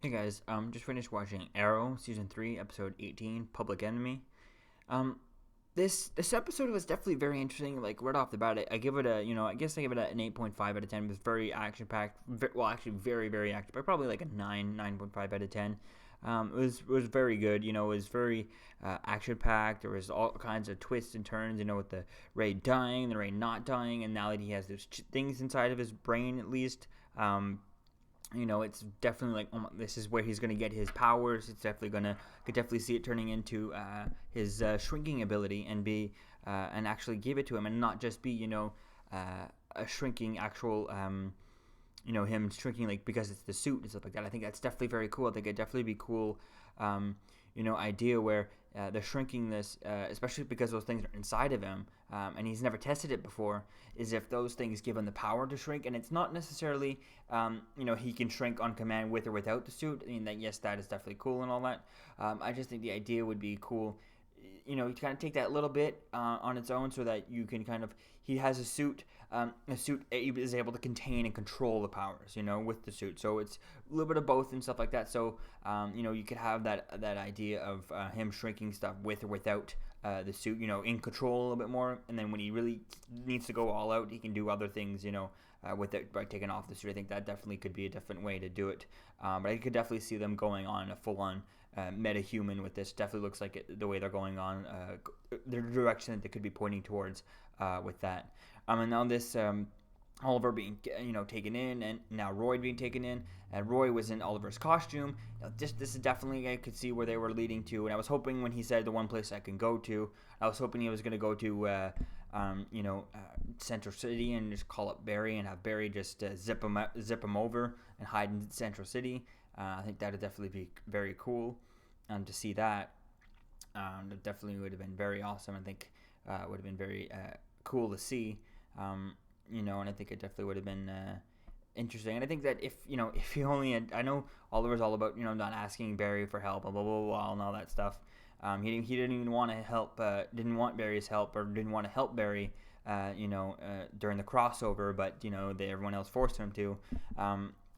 Hey guys, just finished watching Arrow season 3, episode 18, Public Enemy. Um, this episode was definitely very interesting. Like right off the bat, I give it a I guess I give it an 8.5 out of 10. It was very action packed. Well, actually, very action packed. Probably like a 9.5 out of 10. It was very good. It was very action packed. There was all kinds of twists and turns. With the Ray dying, the Ray not dying, and now that he has those things inside of his brain, at least. It's definitely like, oh, this is where he's going to get his powers. It's definitely could definitely see it turning into his shrinking ability and actually give it to him and not just be, a shrinking actual, him shrinking like because it's the suit and stuff like that. I think that's definitely very cool. I think it'd definitely be cool, idea where they're shrinking this, especially because those things are inside of him, and he's never tested it before, is if those things give him the power to shrink, and it's not necessarily, he can shrink on command with or without the suit. I mean, yes, that is definitely cool and all that. I just think the idea would be cool, you kind of take that little bit on its own so that you can he has a suit is able to contain and control the powers, with the suit. So it's a little bit of both and stuff like that. So, you could have that idea of him shrinking stuff with or without the suit, in control a little bit more. And then when he really needs to go all out, he can do other things, with it by taking off the suit. I think that definitely could be a different way to do it. But I could definitely see them going on a full-on meta-human with this. Definitely looks like the way they're going on, the direction that they could be pointing towards with that. And now this Oliver being taken in, and now Roy being taken in, and Roy was in Oliver's costume. This is definitely, I could see where they were leading to, and I was hoping when he said the one place I can go to, I was hoping he was going to go to Central City and just call up Barry and have Barry just zip him over and hide in Central City. I think that would definitely be very cool to see that. It definitely would have been very awesome. I think would have been very cool to see. And I think it definitely would have been interesting. And I think that if he only had, I know Oliver's all about, not asking Barry for help, blah, blah, blah, blah, and all that stuff. He didn't even want to help, didn't want Barry's help, or didn't want to help Barry, during the crossover, but, everyone else forced him to.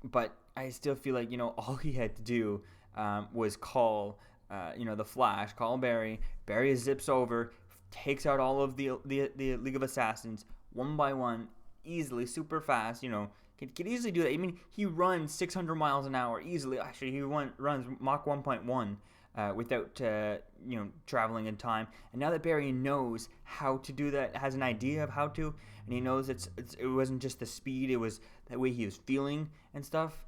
But I still feel like, all he had to do was call, the Flash, call Barry. Barry zips over, takes out all of the League of Assassins one by one, easily, super fast. Could easily do that. I mean, he runs 600 miles an hour easily. Actually, he runs Mach 1.1 without traveling in time. And now that Barry knows how to do that, has an idea of how to, and he knows it wasn't just the speed, it was that way he was feeling and stuff.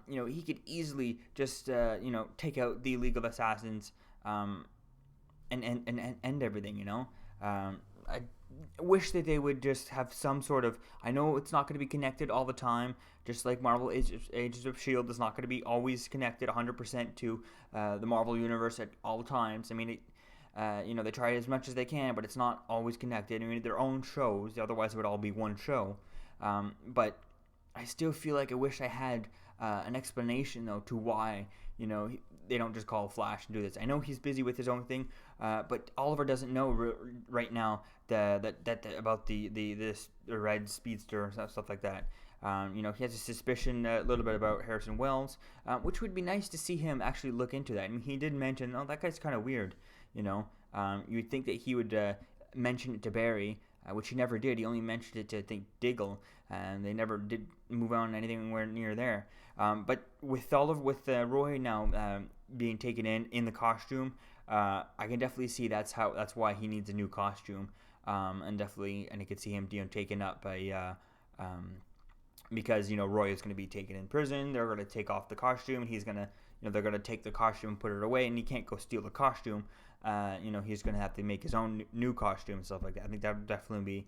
He could easily just take out the League of Assassins, and end everything. I wish that they would just have some sort of, I know it's not going to be connected all the time, just like Marvel Agents of S.H.I.E.L.D. is not going to be always connected 100% to the Marvel Universe at all times. I mean, they try as much as they can, but it's not always connected. I mean, their own shows, otherwise it would all be one show. But I still feel like I wish I had an explanation, though, to why, they don't just call Flash and do this. I know he's busy with his own thing, but Oliver doesn't know right now about the red speedster and stuff like that. He has a suspicion a little bit about Harrison Wells, which would be nice to see him actually look into that. And he did mention, oh, that guy's kind of weird. You'd think that he would mention it to Barry, which he never did. He only mentioned it to, I think, Diggle, and they never did move on anywhere near there. But with Roy now being taken in the costume, I can definitely see that's why he needs a new costume, and I could see him taken up by because Roy is going to be taken in prison. They're going to take off the costume, and he's going to they're going to take the costume and put it away, and he can't go steal the costume. He's going to have to make his own new costume and stuff like that. I think that would definitely be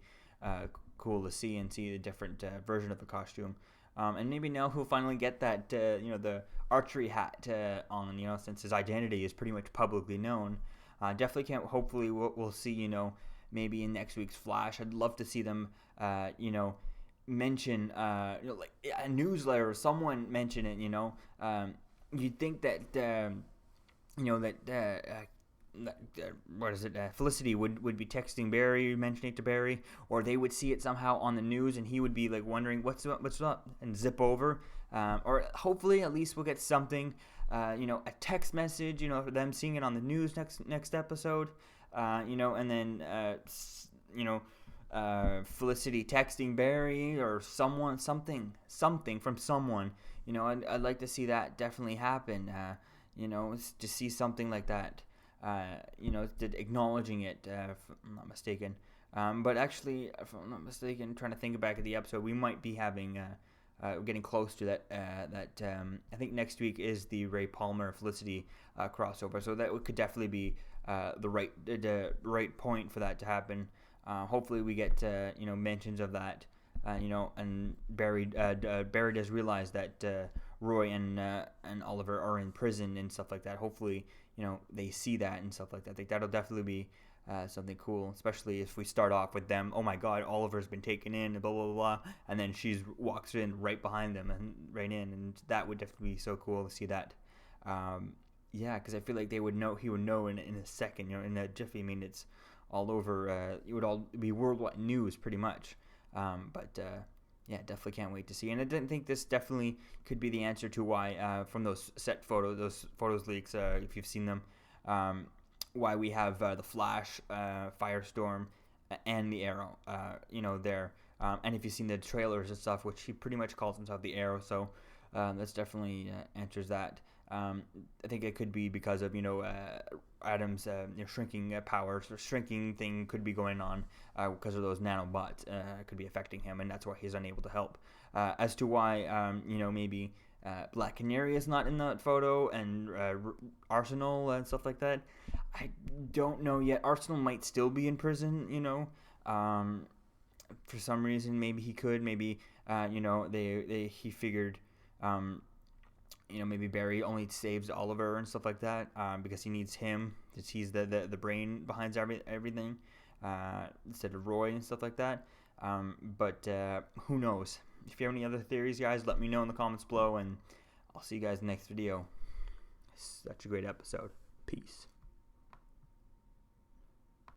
cool to see the different version of the costume. And maybe now he'll finally get that, the archery hat on, since his identity is pretty much publicly known. Definitely can't, hopefully we'll see, maybe in next week's Flash. I'd love to see them, mention, like a newsletter or someone mention it, you'd think that, what is it? Felicity would be texting Barry, mentioning it to Barry, or they would see it somehow on the news, and he would be like wondering what's up, and zip over. Or hopefully, at least we'll get something, a text message, for them seeing it on the news next episode, and then Felicity texting Barry or something from someone. I'd like to see that definitely happen. To see something like that. Acknowledging it, if I'm not mistaken. But actually, if I'm not mistaken, trying to think back at the episode, we might be having, getting close to that. I think next week is the Ray Palmer Felicity crossover, so that could definitely be the right point for that to happen. Hopefully, we get mentions of that. And Barry does realize that Roy and Oliver are in prison and stuff like that. Hopefully, they see that and stuff like that. I think that'll definitely be something cool, especially if we start off with them. Oh my God, Oliver's been taken in, blah blah blah, and then she walks in right behind them and right in, and that would definitely be so cool to see that. Because I feel like he would know in a second. In a jiffy. I mean, it's all over. It would all be worldwide news pretty much. Definitely can't wait to see. And I didn't think this definitely could be the answer to why, from those photos leaks, if you've seen them, why we have the Flash, Firestorm, and the Arrow, there. And if you've seen the trailers and stuff, which he pretty much calls himself the Arrow, so that's definitely answers that. I think it could be because of Adam's shrinking powers or shrinking thing could be going on because of those nanobots could be affecting him, and that's why he's unable to help. As to why maybe Black Canary is not in that photo and Arsenal and stuff like that, I don't know yet. Arsenal might still be in prison, for some reason. Maybe he could. Maybe he figured. Maybe Barry only saves Oliver and stuff like that because he needs him. He's the brain behind everything instead of Roy and stuff like that. But who knows? If you have any other theories, guys, let me know in the comments below, and I'll see you guys in the next video. Such a great episode. Peace.